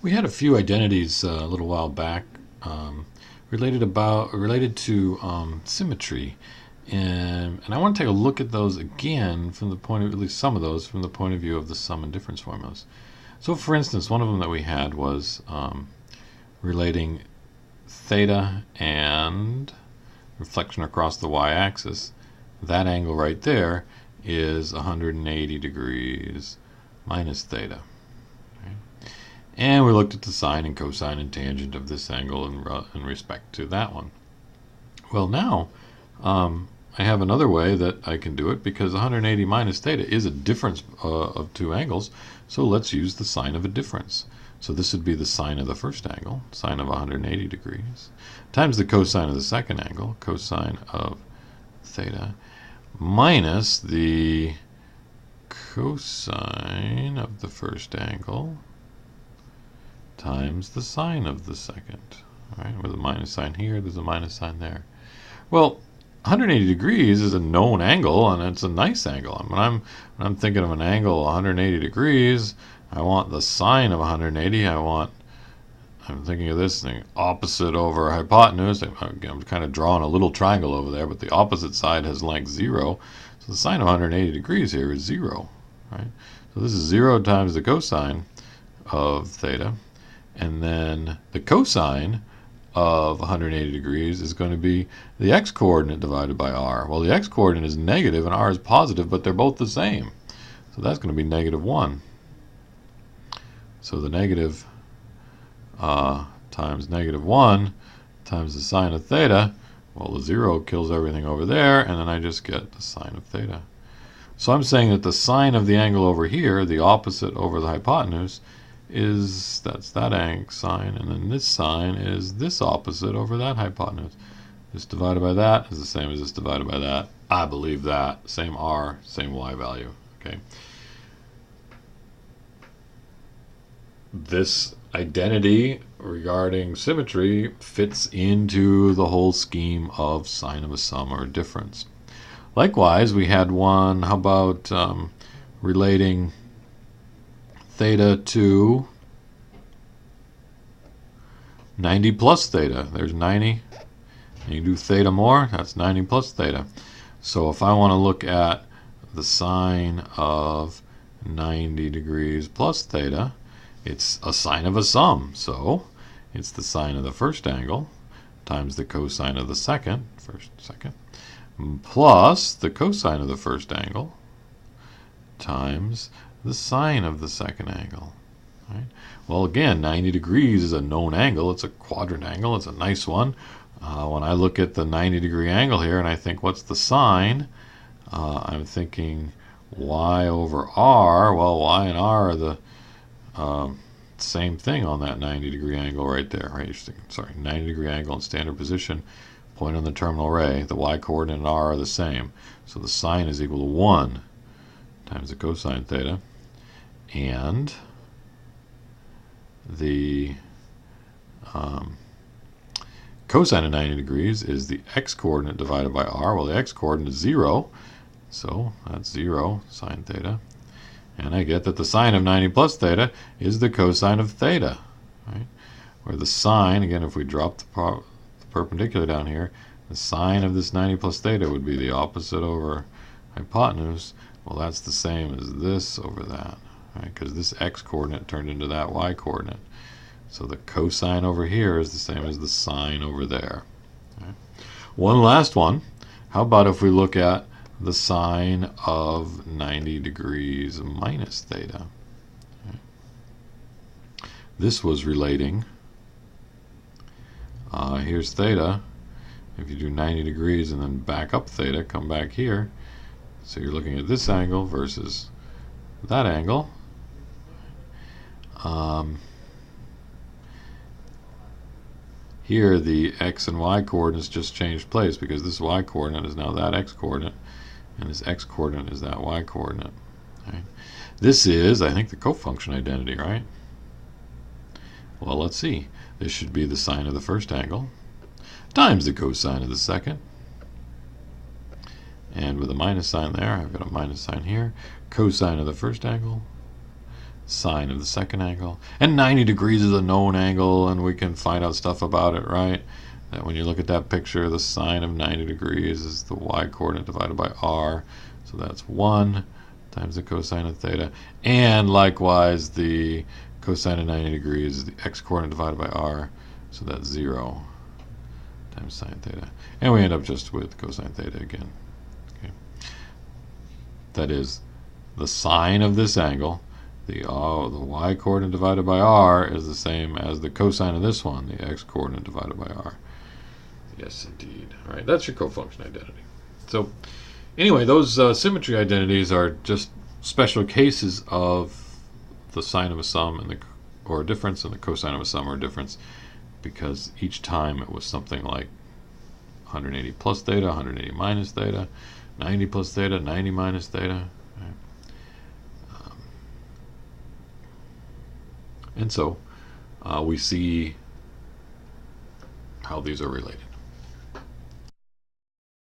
We had a few identities a little while back related to symmetry, and I want to take a look at those again from the point of at least some of those from the point of view of the sum and difference formulas. So, for instance, one of them that we had was relating theta and reflection across the y-axis. That angle right there is 180 degrees minus theta. And we looked at the sine and cosine and tangent of this angle in respect to that one. Well, now I have another way that I can do it because 180 minus theta is a difference of two angles. So let's use the sine of a difference. So this would be the sine of the first angle, sine of 180 degrees, times the cosine of the second angle, cosine of theta, minus the cosine of the first angle times the sine of the second. All right, with a minus sign here, there's a minus sign there. Well, 180 degrees is a known angle, and it's a nice angle. When I'm thinking of an angle 180 degrees, I want the sine of 180. I'm thinking of this thing opposite over hypotenuse. I'm kind of drawing a little triangle over there, but the opposite side has length 0. So the sine of 180 degrees here is 0. Right? So this is 0 times the cosine of theta. And then the cosine of 180 degrees is going to be the x-coordinate divided by r. Well, the x-coordinate is negative and r is positive, but they're both the same. So that's going to be negative 1. So the negative times negative 1 times the sine of theta, well, the 0 kills everything over there, and then I just get the sine of theta. So I'm saying that the sine of the angle over here, the opposite over the hypotenuse, that's that angle sine, and then this sine is this opposite over that hypotenuse. This divided by that is the same as this divided by that. I believe that. Same r, same y value. Okay. This identity regarding symmetry fits into the whole scheme of sine of a sum or a difference. Likewise, we had one, how about relating theta to 90 plus theta. There's 90. And you do theta more, that's 90 plus theta. So if I want to look at the sine of 90 degrees plus theta, it's a sine of a sum. So it's the sine of the first angle times the cosine of the second, plus the cosine of the first angle times the sine of the second angle. Right? Well, again, 90 degrees is a known angle. It's a quadrant angle. It's a nice one. When I look at the 90 degree angle here and I think, what's the sine? I'm thinking y over r. Well, y and r are the same thing on that 90 degree angle right there. Right? 90 degree angle in standard position. Point on the terminal ray. The y coordinate and r are the same. So the sine is equal to 1 times the cosine theta. And the cosine of 90 degrees is the x-coordinate divided by r. Well, the x-coordinate is 0, so that's 0 sine theta. And I get that the sine of 90 plus theta is the cosine of theta. Right? Where the sine, again, if we drop the perpendicular down here, the sine of this 90 plus theta would be the opposite over hypotenuse. Well, that's the same as this over that. Because this x-coordinate turned into that y-coordinate. So the cosine over here is the same as the sine over there. Okay. One last one. How about if we look at the sine of 90 degrees minus theta? Okay. This was relating, here's theta. If you do 90 degrees and then back up theta, come back here. So you're looking at this angle versus that angle. Here the x and y coordinates just changed place because this y coordinate is now that x coordinate and this x coordinate is that y coordinate. Right? This is, I think, the cofunction identity, right? Well, let's see. This should be the sine of the first angle times the cosine of the second. And with a minus sign there, I've got a minus sign here. Cosine of the first angle sine of the second angle. And 90 degrees is a known angle, and we can find out stuff about it, right? That when you look at that picture, the sine of 90 degrees is the y-coordinate divided by r. So that's 1 times the cosine of theta. And likewise, the cosine of 90 degrees is the x-coordinate divided by r. So that's 0 times sine theta. And we end up just with cosine theta again. Okay. That is, the sine of this angle, the y-coordinate divided by r, is the same as the cosine of this one, the x-coordinate divided by r. Yes, indeed. All right, that's your cofunction identity. So anyway, those symmetry identities are just special cases of the sine of a sum and or a difference, and the cosine of a sum or a difference, because each time it was something like 180 plus theta, 180 minus theta, 90 plus theta, 90 minus theta. Right? And so we see how these are related.